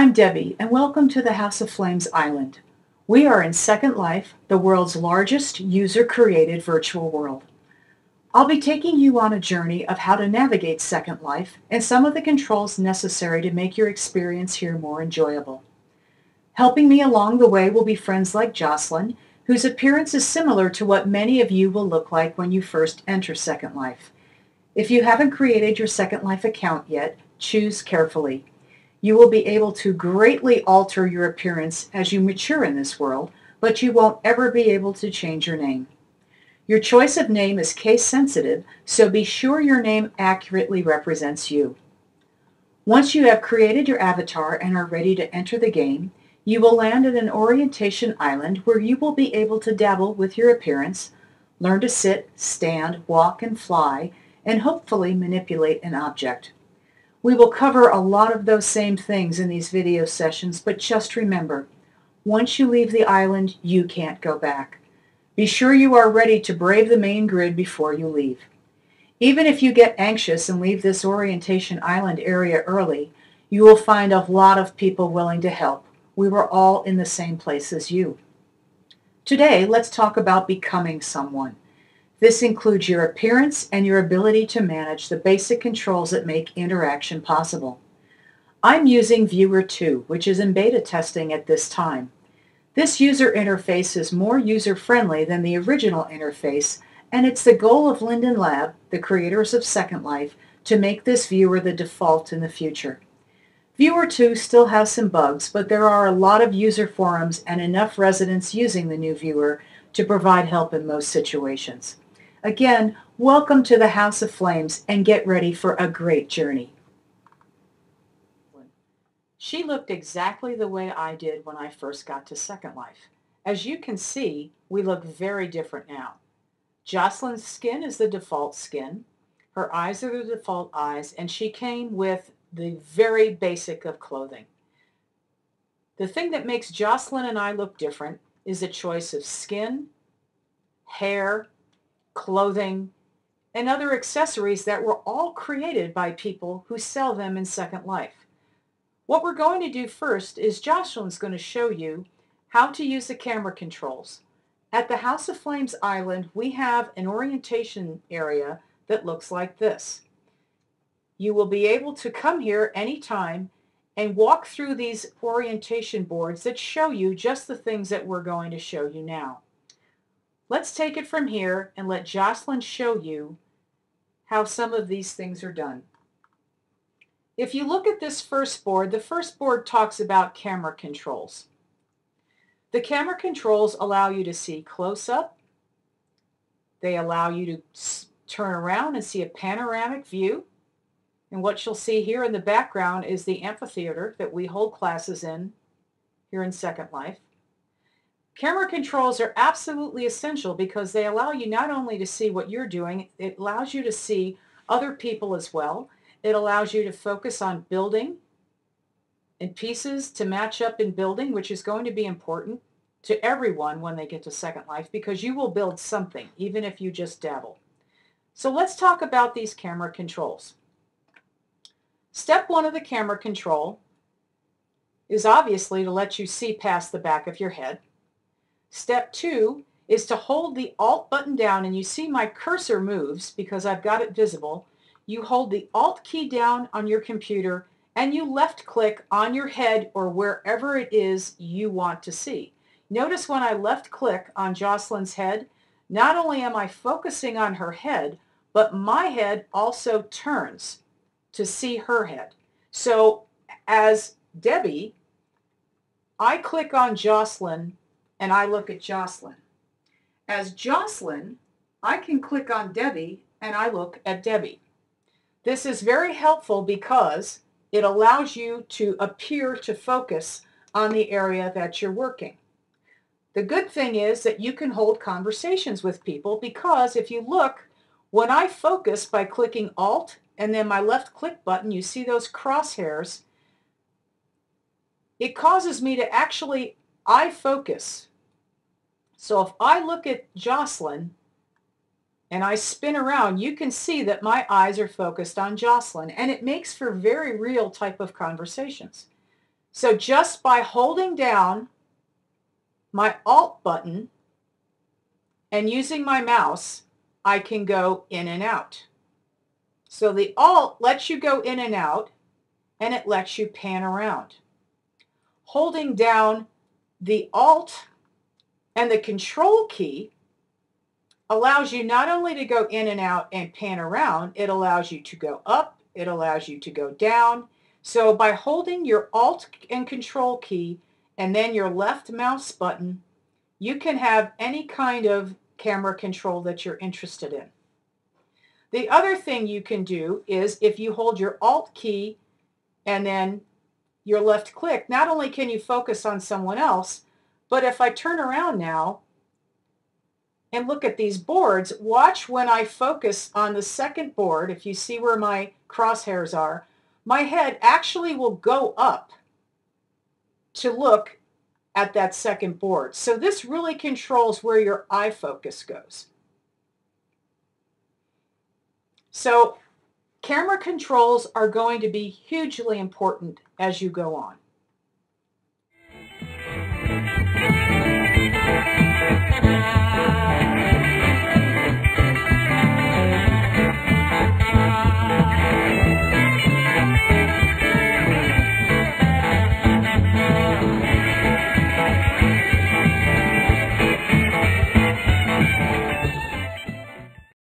I'm Debbie, and welcome to the House of Flames Island. We are in Second Life, the world's largest user-created virtual world. I'll be taking you on a journey of how to navigate Second Life and some of the controls necessary to make your experience here more enjoyable. Helping me along the way will be friends like Jocelyn, whose appearance is similar to what many of you will look like when you first enter Second Life. If you haven't created your Second Life account yet, choose carefully. You will be able to greatly alter your appearance as you mature in this world, but you won't ever be able to change your name. Your choice of name is case sensitive, so be sure your name accurately represents you. Once you have created your avatar and are ready to enter the game, you will land at an orientation island where you will be able to dabble with your appearance, learn to sit, stand, walk, and fly, and hopefully manipulate an object. We will cover a lot of those same things in these video sessions, but just remember, once you leave the island, you can't go back. Be sure you are ready to brave the main grid before you leave. Even if you get anxious and leave this orientation island area early, you will find a lot of people willing to help. We were all in the same place as you. Today, let's talk about becoming someone. This includes your appearance and your ability to manage the basic controls that make interaction possible. I'm using Viewer 2, which is in beta testing at this time. This user interface is more user-friendly than the original interface, and it's the goal of Linden Lab, the creators of Second Life, to make this viewer the default in the future. Viewer 2 still has some bugs, but there are a lot of user forums and enough residents using the new viewer to provide help in most situations. Again, welcome to the House of Flames and get ready for a great journey. She looked exactly the way I did when I first got to Second Life. As you can see, we look very different now. Jocelyn's skin is the default skin, her eyes are the default eyes, and she came with the very basic of clothing. The thing that makes Jocelyn and I look different is a choice of skin, hair, clothing, and other accessories that were all created by people who sell them in Second Life. What we're going to do first is Jocelyn's going to show you how to use the camera controls. At the House of Flames Island, we have an orientation area that looks like this. You will be able to come here anytime and walk through these orientation boards that show you just the things that we're going to show you now. Let's take it from here and let Jocelyn show you how some of these things are done. If you look at this first board, the first board talks about camera controls. The camera controls allow you to see close-up. They allow you to turn around and see a panoramic view. And what you'll see here in the background is the amphitheater that we hold classes in here in Second Life. Camera controls are absolutely essential because they allow you not only to see what you're doing, it allows you to see other people as well. It allows you to focus on building and pieces to match up in building, which is going to be important to everyone when they get to Second Life because you will build something, even if you just dabble. So let's talk about these camera controls. Step one of the camera control is obviously to let you see past the back of your head. Step 2 is to hold the Alt button down, and you see my cursor moves because I've got it visible. You hold the Alt key down on your computer and you left click on your head or wherever it is you want to see. Notice when I left click on Jocelyn's head, not only am I focusing on her head, but my head also turns to see her head. So as Debbie, I click on Jocelyn and I look at Jocelyn. As Jocelyn, I can click on Debbie and I look at Debbie. This is very helpful because it allows you to appear to focus on the area that you're working. The good thing is that you can hold conversations with people because if you look, when I focus by clicking Alt and then my left click button, you see those crosshairs, it causes me to actually eye focus. So if I look at Jocelyn and I spin around, you can see that my eyes are focused on Jocelyn, and it makes for very real type of conversations. So just by holding down my Alt button and using my mouse, I can go in and out. So the Alt lets you go in and out, and it lets you pan around. Holding down the Alt and the Control key allows you not only to go in and out and pan around, it allows you to go up, it allows you to go down. So by holding your Alt and Control key and then your left mouse button, you can have any kind of camera control that you're interested in. The other thing you can do is if you hold your Alt key and then your left click, not only can you focus on someone else, but if I turn around now and look at these boards, watch when I focus on the second board, if you see where my crosshairs are, my head actually will go up to look at that second board. So this really controls where your eye focus goes. So camera controls are going to be hugely important as you go on.